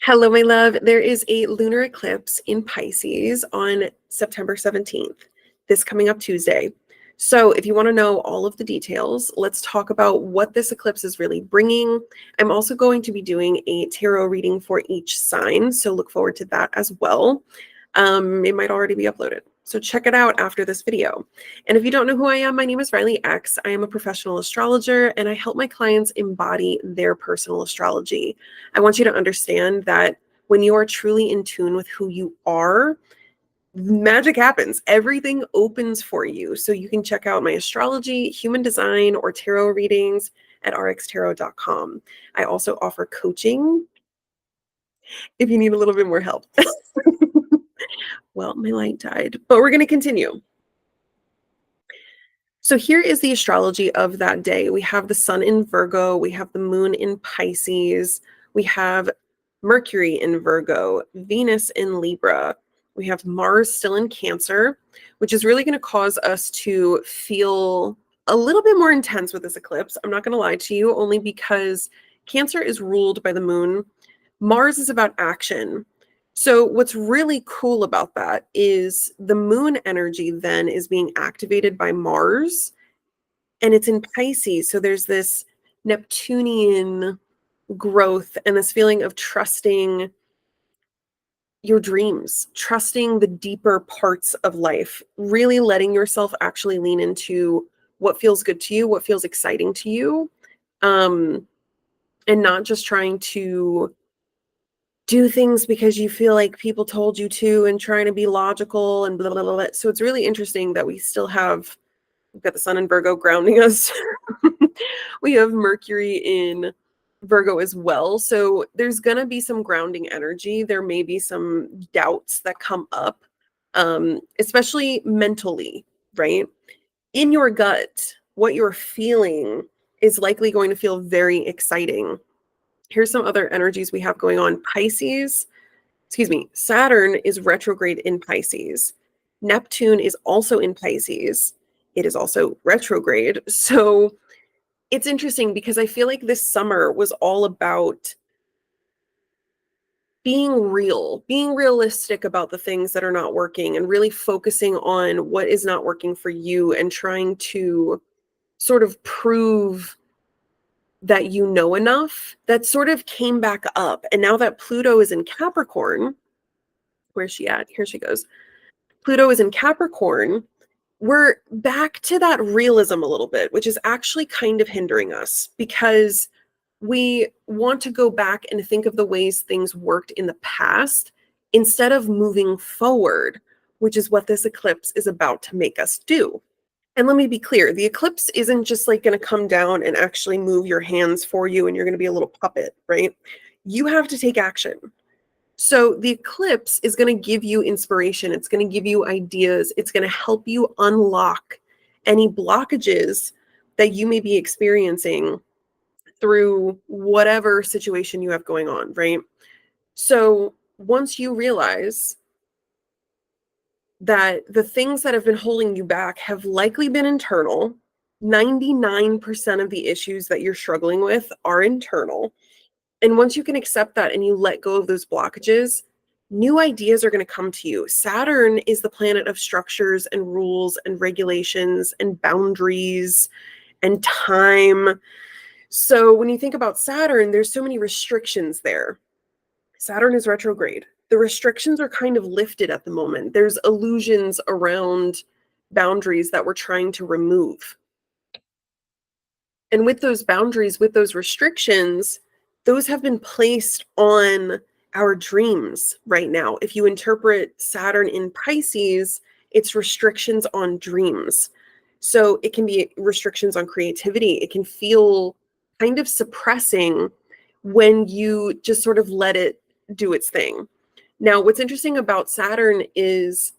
Hello, my love. There is a lunar eclipse in Pisces on September 17th, this coming up Tuesday. So if you want to know all of the details, let's talk about what this eclipse is really bringing. I'm also going to be doing a tarot reading for each sign, so look forward to that as well. It might already be uploaded, so check it out after this video. And if you don't know who I am, my name is Riley X. I am a professional astrologer, and I help my clients embody their personal astrology. I want you to understand that when you are truly in tune with who you are, magic happens. Everything opens for you. So you can check out my astrology, human design, or tarot readings at rxtarot.com. I also offer coaching if you need a little bit more help. Well, my light died, but we're going to continue. So here is the astrology of that day. We have the sun in Virgo, we have the moon in Pisces, we have Mercury in Virgo, Venus in Libra, we have Mars still in Cancer, which is really going to cause us to feel a little bit more intense with this eclipse. I'm not going to lie to you, only because Cancer is ruled by the moon. Mars is about action. So what's really cool about that is the moon energy then is being activated by Mars, and it's in Pisces. So there's this Neptunian growth and this feeling of trusting your dreams, trusting the deeper parts of life, really letting yourself actually lean into what feels good to you, what feels exciting to you, and not just trying to do things because you feel like people told you to and trying to be logical and blah, blah, blah, blah. So it's really interesting that we've got the sun in Virgo grounding us. We have Mercury in Virgo as well. So there's going to be some grounding energy. There may be some doubts that come up, especially mentally, right? In your gut, what you're feeling is likely going to feel very exciting. Here's some other energies we have going on. Saturn is retrograde in Pisces. Neptune is also in Pisces. It is also retrograde. So it's interesting because I feel like this summer was all about being real, being realistic about the things that are not working and really focusing on what is not working for you and trying to sort of prove that you know enough. That sort of came back up. And now that Pluto is in Capricorn, where's she at? Here she goes. Pluto is in Capricorn. We're back to that realism a little bit, which is actually kind of hindering us because we want to go back and think of the ways things worked in the past instead of moving forward, which is what this eclipse is about to make us do. And let me be clear, the eclipse isn't just like going to come down and actually move your hands for you and you're going to be a little puppet, right? You have to take action. So the eclipse is going to give you inspiration. It's going to give you ideas. It's going to help you unlock any blockages that you may be experiencing through whatever situation you have going on, right? So once you realize that the things that have been holding you back have likely been internal, 99% of the issues that you're struggling with are internal. And once you can accept that and you let go of those blockages, new ideas are going to come to you. Saturn is the planet of structures and rules and regulations and boundaries and time. So when you think about Saturn, there's so many restrictions there. Saturn is retrograde. The restrictions are kind of lifted at the moment. There's illusions around boundaries that we're trying to remove. And with those boundaries, with those restrictions, those have been placed on our dreams right now. If you interpret Saturn in Pisces, it's restrictions on dreams. So it can be restrictions on creativity. It can feel kind of suppressing when you just sort of let it do its thing. Now, what's interesting about Saturn is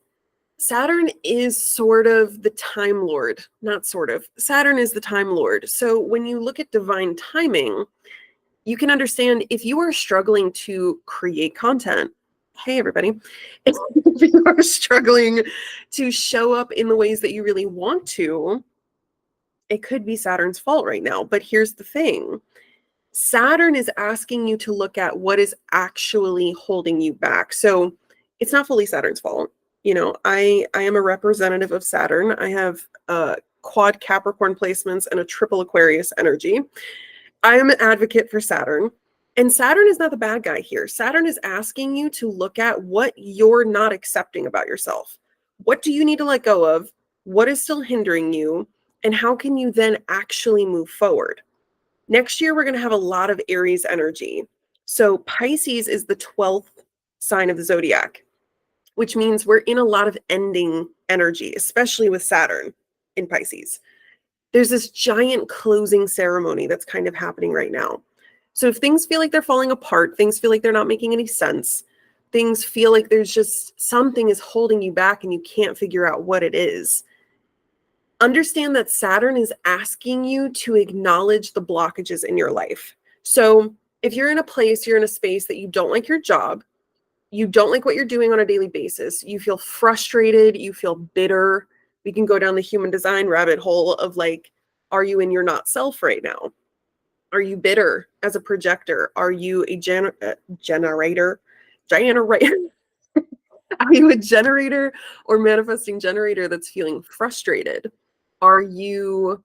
sort of the time lord, not sort of. Saturn is the time lord. So when you look at divine timing, you can understand if you are struggling to create content. Hey, everybody. If you are struggling to show up in the ways that you really want to, it could be Saturn's fault right now. But here's the thing. Saturn is asking you to look at what is actually holding you back. So it's not fully Saturn's fault. You know, I am a representative of Saturn. I have quad Capricorn placements and a triple Aquarius energy. I am an advocate for Saturn. And Saturn is not the bad guy here. Saturn is asking you to look at what you're not accepting about yourself. What do you need to let go of? What is still hindering you? And how can you then actually move forward? Next year, we're going to have a lot of Aries energy. So Pisces is the 12th sign of the zodiac, which means we're in a lot of ending energy, especially with Saturn in Pisces. There's this giant closing ceremony that's kind of happening right now. So if things feel like they're falling apart, things feel like they're not making any sense, things feel like there's just something is holding you back and you can't figure out what it is, understand that Saturn is asking you to acknowledge the blockages in your life. So if you're in a place, you're in a space that you don't like your job, you don't like what you're doing on a daily basis, you feel frustrated, you feel bitter, we can go down the human design rabbit hole of like, are you in your not self right now? Are you bitter as a projector? Are you a generator? Are you a generator or manifesting generator that's feeling frustrated? Are you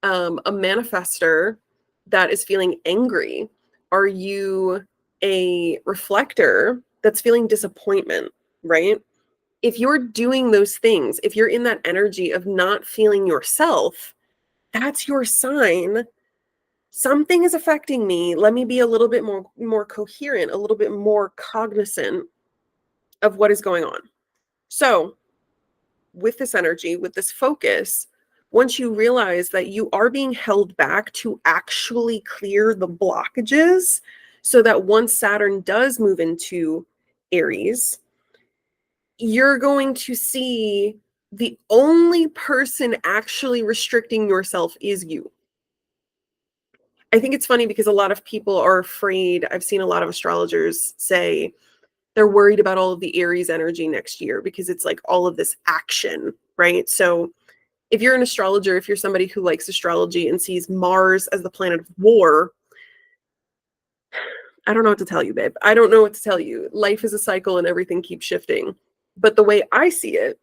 a manifester that is feeling angry? Are you a reflector that's feeling disappointment, right? If you're doing those things, if you're in that energy of not feeling yourself, that's your sign. Something is affecting me. Let me be a little bit more coherent, a little bit more cognizant of what is going on. So with this energy, with this focus, once you realize that you are being held back to actually clear the blockages, so that once Saturn does move into Aries, you're going to see the only person actually restricting yourself is you. I think it's funny because a lot of people are afraid. I've seen a lot of astrologers say they're worried about all of the Aries energy next year because it's like all of this action, right? So if you're an astrologer, if you're somebody who likes astrology and sees Mars as the planet of war, I don't know what to tell you, babe. I don't know what to tell you. Life is a cycle and everything keeps shifting. But the way I see it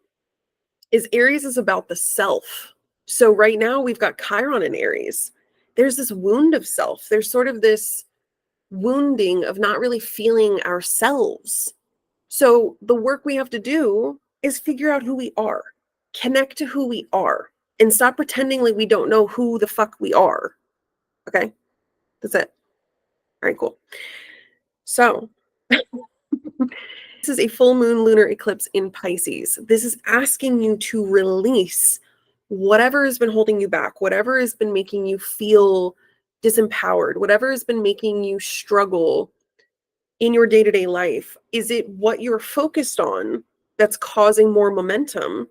is Aries is about the self. So right now we've got Chiron in Aries. There's this wound of self. There's sort of this wounding of not really feeling ourselves. So the work we have to do is figure out who we are, connect to who we are, and stop pretending like we don't know who the fuck we are. Okay? That's it. All right, cool. So this is a full moon lunar eclipse in Pisces. This is asking you to release whatever has been holding you back, whatever has been making you feel disempowered, whatever has been making you struggle in your day-to-day life. Is it what you're focused on that's causing more momentum?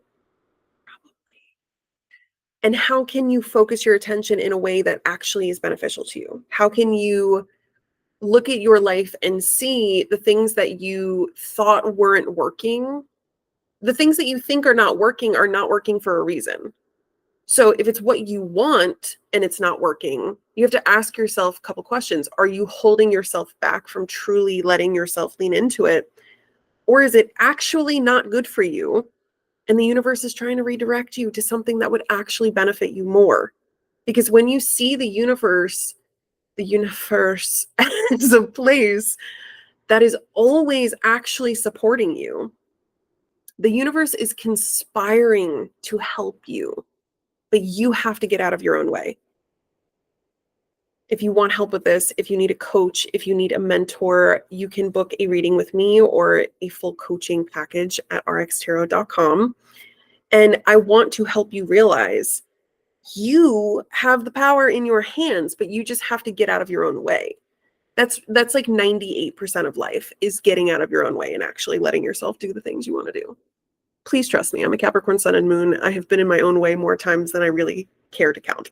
And how can you focus your attention in a way that actually is beneficial to you? How can you look at your life and see the things that you thought weren't working? The things that you think are not working for a reason. So if it's what you want and it's not working, you have to ask yourself a couple questions. Are you holding yourself back from truly letting yourself lean into it? Or is it actually not good for you? And the universe is trying to redirect you to something that would actually benefit you more. Because when you see the universe as a place that is always actually supporting you, the universe is conspiring to help you, but you have to get out of your own way. If you want help with this, if you need a coach, if you need a mentor, you can book a reading with me or a full coaching package at rxtarot.com. And I want to help you realize you have the power in your hands, but you just have to get out of your own way. That's like 98% of life is getting out of your own way and actually letting yourself do the things you want to do. Please trust me. I'm a Capricorn sun and moon. I have been in my own way more times than I really care to count.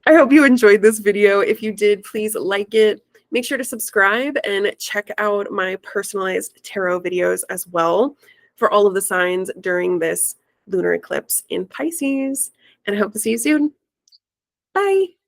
I hope you enjoyed this video. If you did, please like it. Make sure to subscribe and check out my personalized tarot videos as well for all of the signs during this lunar eclipse in Pisces. And I hope to see you soon. Bye.